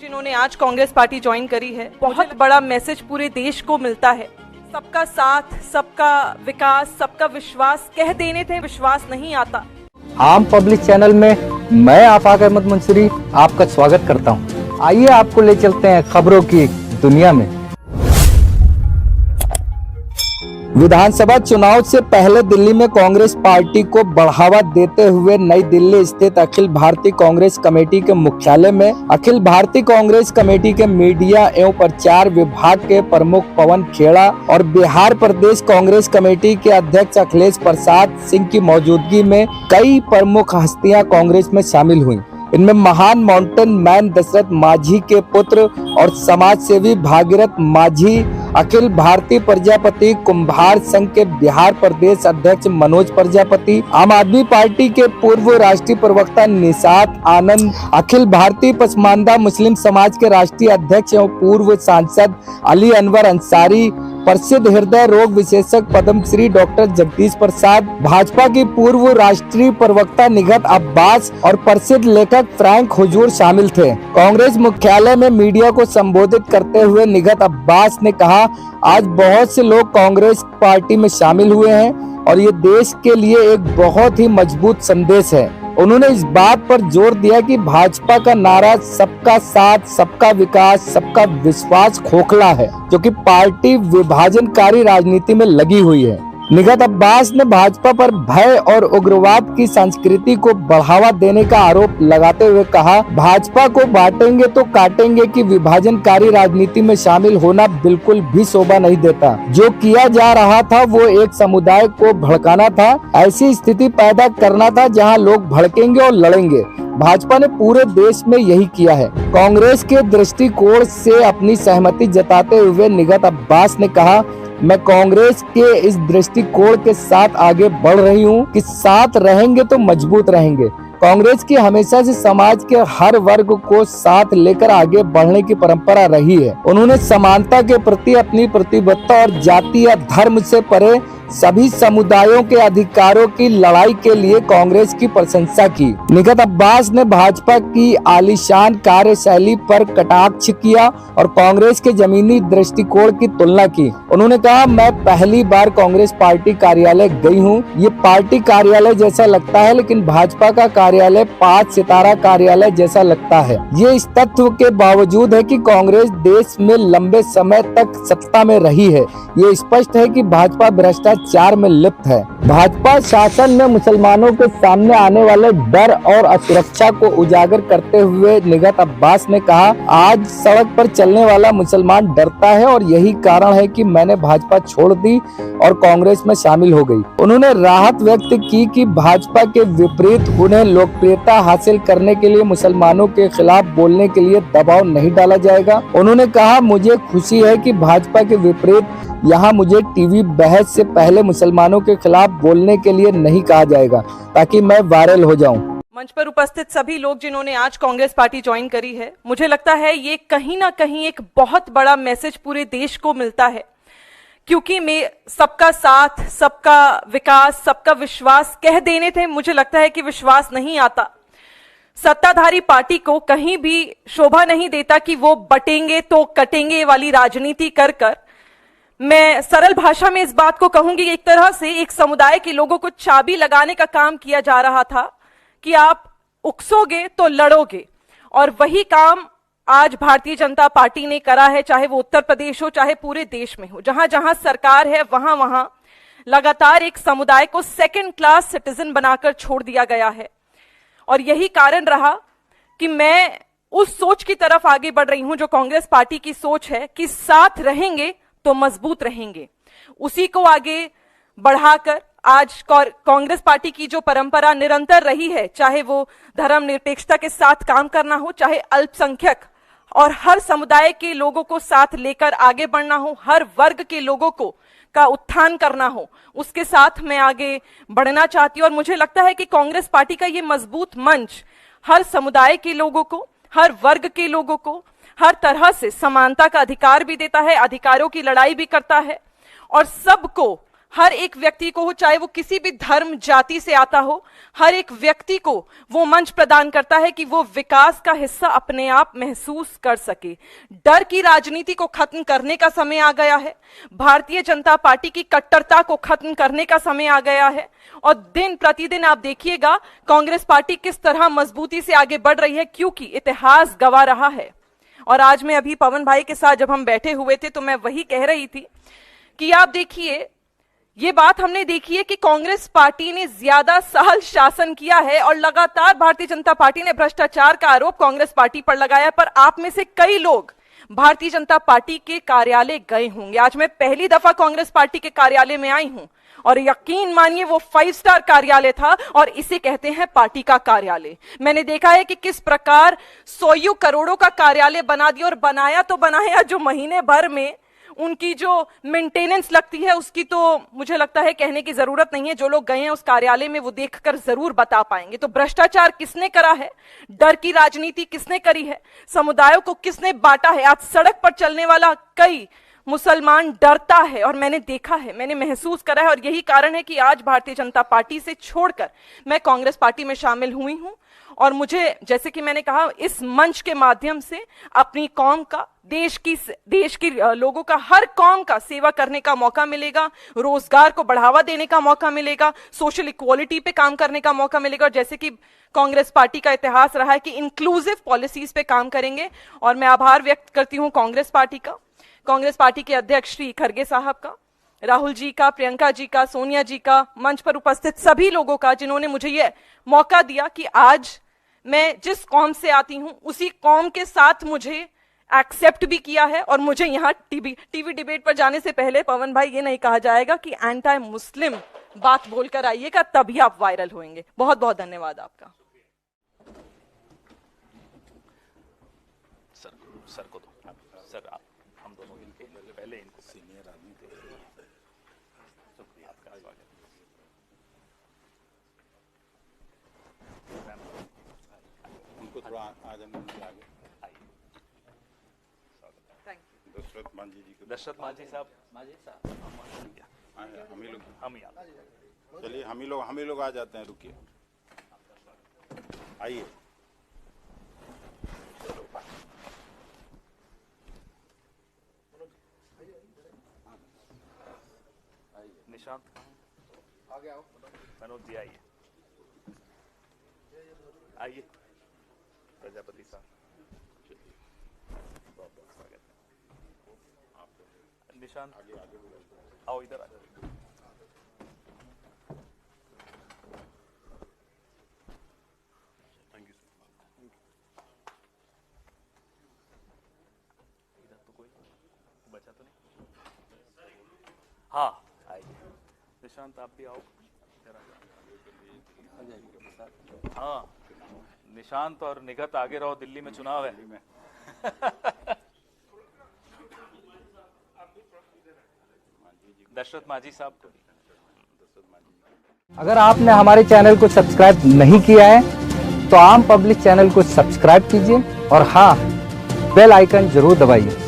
जिन्होंने आज Congress party join करी है, बहुत बड़ा मैसेज पूरे देश को मिलता है। सबका साथ, सबका विकास, सबका विश्वास कह देने थे, विश्वास नहीं आता। आम पब्लिक चैनल में मैं आफाक अहमद मुंसरी आपका स्वागत करता हूं। आइए आपको ले चलते हैं खबरों की दुनिया में। विधानसभा चुनाव से पहले दिल्ली में कांग्रेस पार्टी को बढ़ावा देते हुए नई दिल्ली स्थित अखिल भारतीय कांग्रेस कमेटी के मुख्यालय में अखिल भारतीय कांग्रेस कमेटी के मीडिया एवं प्रचार विभाग के प्रमुख पवन खेड़ा और बिहार प्रदेश कांग्रेस कमेटी के अध्यक्ष अखिलेश प्रसाद सिंह की मौजूदगी में कई प्रमुख हस्तियां कांग्रेस में शामिल हुई। इनमें महान माउंटेन मैन दशरथ मांझी के पुत्र और समाज सेवी भागीरथ मांझी, अखिल भारतीय प्रजापति कुंभार संघ के बिहार प्रदेश अध्यक्ष मनोज प्रजापति, आम आदमी पार्टी के पूर्व राष्ट्रीय प्रवक्ता निशात आनंद, अखिल भारतीय पसमानदा मुस्लिम समाज के राष्ट्रीय अध्यक्ष एवं पूर्व सांसद अली अनवर अंसारी, प्रसिद्ध हृदय रोग विशेषज्ञ पद्मश्री डॉक्टर जगदीश प्रसाद, भाजपा की पूर्व राष्ट्रीय प्रवक्ता निगहत अब्बास और प्रसिद्ध लेखक फ्रैंक हुजूर शामिल थे। कांग्रेस मुख्यालय में मीडिया को संबोधित करते हुए निगहत अब्बास ने कहा, आज बहुत से लोग कांग्रेस पार्टी में शामिल हुए हैं और ये देश के लिए एक बहुत ही मजबूत संदेश है। उन्होंने इस बात पर जोर दिया कि भाजपा का नारा सबका साथ, सबका विकास, सबका विश्वास खोखला है, जो कि पार्टी विभाजनकारी राजनीति में लगी हुई है। निगहत अब्बास ने भाजपा पर भय और उग्रवाद की संस्कृति को बढ़ावा देने का आरोप लगाते हुए कहा, भाजपा को बांटेंगे तो काटेंगे कि विभाजनकारी राजनीति में शामिल होना बिल्कुल भी शोभा नहीं देता। जो किया जा रहा था वो एक समुदाय को भड़काना था, ऐसी स्थिति पैदा करना था जहां लोग भड़केंगे और लड़ेंगे। भाजपा ने पूरे देश में यही किया है। कांग्रेस के दृष्टिकोण से अपनी सहमति जताते हुए निगहत अब्बास ने कहा, मैं कांग्रेस के इस दृष्टिकोण के साथ आगे बढ़ रही हूं कि साथ रहेंगे तो मजबूत रहेंगे। कांग्रेस की हमेशा से समाज के हर वर्ग को साथ लेकर आगे बढ़ने की परंपरा रही है। उन्होंने समानता के प्रति अपनी प्रतिबद्धता और जाति या धर्म से परे सभी समुदायों के अधिकारों की लड़ाई के लिए कांग्रेस की प्रशंसा की। निगहत अब्बास ने भाजपा की आलीशान कार्यशैली पर कटाक्ष किया और कांग्रेस के जमीनी दृष्टिकोण की तुलना की। उन्होंने कहा, मैं पहली बार कांग्रेस पार्टी कार्यालय गई हूँ। ये पार्टी कार्यालय जैसा लगता है, लेकिन भाजपा का कार्यालय 5 सितारा कार्यालय जैसा लगता है। ये इस तथ्य के बावजूद है कि कांग्रेस देश में लंबे समय तक सत्ता में रही है। ये स्पष्ट है कि भाजपा भ्रष्टाचार में लिप्त है। भाजपा शासन में मुसलमानों के सामने आने वाले डर और असुरक्षा को उजागर करते हुए निगहत अब्बास ने कहा, आज सड़क पर चलने वाला मुसलमान डरता है और यही कारण है कि मैंने भाजपा छोड़ दी और कांग्रेस में शामिल हो गई। उन्होंने राहत व्यक्त की कि भाजपा के विपरीत उन्हें लोकप्रियता हासिल करने के लिए मुसलमानों के खिलाफ बोलने के लिए दबाव नहीं डाला जाएगा। उन्होंने कहा, मुझे खुशी है कि भाजपा के विपरीत यहाँ मुझे टीवी बहस से पहले मुसलमानों के खिलाफ बोलने के लिए नहीं कहा जाएगा ताकि मैं वायरल हो जाऊं। मंच पर उपस्थित सभी लोग जिन्होंने आज कांग्रेस पार्टी ज्वाइन करी है, मुझे लगता है ये कहीं ना कहीं एक बहुत बड़ा मैसेज पूरे देश को मिलता है, क्योंकि मैं सबका साथ, सबका विकास, सबका विश्वास कह देने थे, मुझे लगता है कि विश्वास नहीं आता। सत्ताधारी पार्टी को कहीं भी शोभा नहीं देता कि वो बटेंगे तो कटेंगे वाली राजनीति कर कर। मैं सरल भाषा में इस बात को कहूंगी, एक तरह से एक समुदाय के लोगों को चाबी लगाने का काम किया जा रहा था कि आप उकसोगे तो लड़ोगे, और वही काम आज भारतीय जनता पार्टी ने करा है, चाहे वो उत्तर प्रदेश हो, चाहे पूरे देश में हो। जहां जहां सरकार है वहां वहां लगातार एक समुदाय को सेकंड क्लास सिटीजन बनाकर छोड़ दिया गया है। और यही कारण रहा कि मैं उस सोच की तरफ आगे बढ़ रही हूं जो कांग्रेस पार्टी की सोच है कि साथ रहेंगे तो मजबूत रहेंगे। उसी को आगे बढ़ाकर आज कांग्रेस पार्टी की जो परंपरा निरंतर रही है, चाहे वो धर्मनिरपेक्षता के साथ काम करना हो, चाहे अल्पसंख्यक और हर समुदाय के लोगों को साथ लेकर आगे बढ़ना हो, हर वर्ग के लोगों को का उत्थान करना हो, उसके साथ मैं आगे बढ़ना चाहती हूं। और मुझे लगता है कि कांग्रेस पार्टी का ये मजबूत मंच हर समुदाय के लोगों को, हर वर्ग के लोगों को हर तरह से समानता का अधिकार भी देता है, अधिकारों की लड़ाई भी करता है और सबको हर एक व्यक्ति को हो, चाहे वो किसी भी धर्म जाति से आता हो, हर एक व्यक्ति को वो मंच प्रदान करता है कि वो विकास का हिस्सा अपने आप महसूस कर सके। डर की राजनीति को खत्म करने का समय आ गया है। भारतीय जनता पार्टी की कट्टरता को खत्म करने का समय आ गया है। और दिन प्रतिदिन आप देखिएगा कांग्रेस पार्टी किस तरह मजबूती से आगे बढ़ रही है, क्योंकि इतिहास गवाह रहा है। और आज मैं अभी पवन भाई के साथ जब हम बैठे हुए थे तो मैं वही कह रही थी कि आप देखिए, ये बात हमने देखी है कि कांग्रेस पार्टी ने ज्यादा साल शासन किया है और लगातार भारतीय जनता पार्टी ने भ्रष्टाचार का आरोप कांग्रेस पार्टी पर लगाया। पर आप में से कई लोग भारतीय जनता पार्टी के कार्यालय गए होंगे। आज मैं पहली दफा कांग्रेस पार्टी के कार्यालय में आई हूं और यकीन मानिए वो 5 स्टार कार्यालय था और इसे कहते हैं पार्टी का कार्यालय। मैंने देखा है कि किस प्रकार 100 करोड़ों का कार्यालय बना दिया, और बनाया तो बनाया, जो महीने भर में उनकी जो मेंटेनेंस लगती है उसकी तो मुझे लगता है कहने की जरूरत नहीं है। जो लोग गए हैं उस कार्यालय में वो देखकर जरूर बता पाएंगे। तो भ्रष्टाचार किसने करा है, डर की राजनीति किसने करी है, समुदायों को किसने बांटा है। आज सड़क पर चलने वाला कई मुसलमान डरता है और मैंने देखा है, मैंने महसूस करा है। और यही कारण है कि आज भारतीय जनता पार्टी से छोड़कर मैं कांग्रेस पार्टी में शामिल हुई हूं। और मुझे, जैसे कि मैंने कहा, इस मंच के माध्यम से अपनी कौम का, देश की लोगों का, हर कौम का सेवा करने का मौका मिलेगा, रोजगार को बढ़ावा देने का मौका मिलेगा, सोशल इक्वालिटी पे काम करने का मौका मिलेगा। और जैसे कि कांग्रेस पार्टी का इतिहास रहा है कि इंक्लूसिव पॉलिसीज पे काम करेंगे। और मैं आभार व्यक्त करती हूं कांग्रेस पार्टी का, कांग्रेस पार्टी के अध्यक्ष श्री खड़गे साहब का, राहुल जी का, प्रियंका जी का, सोनिया जी का, मंच पर उपस्थित सभी लोगों का जिन्होंने मुझे यह मौका दिया कि आज मैं जिस कौम से आती हूं उसी कौम के साथ मुझे एक्सेप्ट भी किया है। और मुझे यहाँ टीवी डिबेट पर जाने से पहले पवन भाई ये नहीं कहा जाएगा कि एंटी मुस्लिम बात बोलकर आइएगा, तभी आप वायरल होंगे। बहुत बहुत धन्यवाद आपका। सर को दो, सर आप, हम दोनों मिलके पहले इनको, सीनियर आदमी थे, शुक्रिया आपका स्वागत। उनको थोड़ा आज हम आगे दशरथ मांझी जी को, दशरथ मांझी साहब, चलिए हम ही लोग आ जाते हैं, रुकिए, आइए। निशांत आगे आओ, मनोज जी आइए, आइए, प्रजापति साहब, बहुत बहुत स्वागत है। निशांत आगे आओ, इधर आ जाओ। Thank you sir. इधर तो कोई बचा तो नहीं? हाँ आइए, निशांत आप भी आओ। हाँ, निशांत और निगत आगे रहो, दिल्ली में चुनाव है। दशरथ मांझी साहब। अगर आपने हमारे चैनल को सब्सक्राइब नहीं किया है तो आम पब्लिक चैनल को सब्सक्राइब कीजिए और हाँ, बेल आइकन जरूर दबाइए।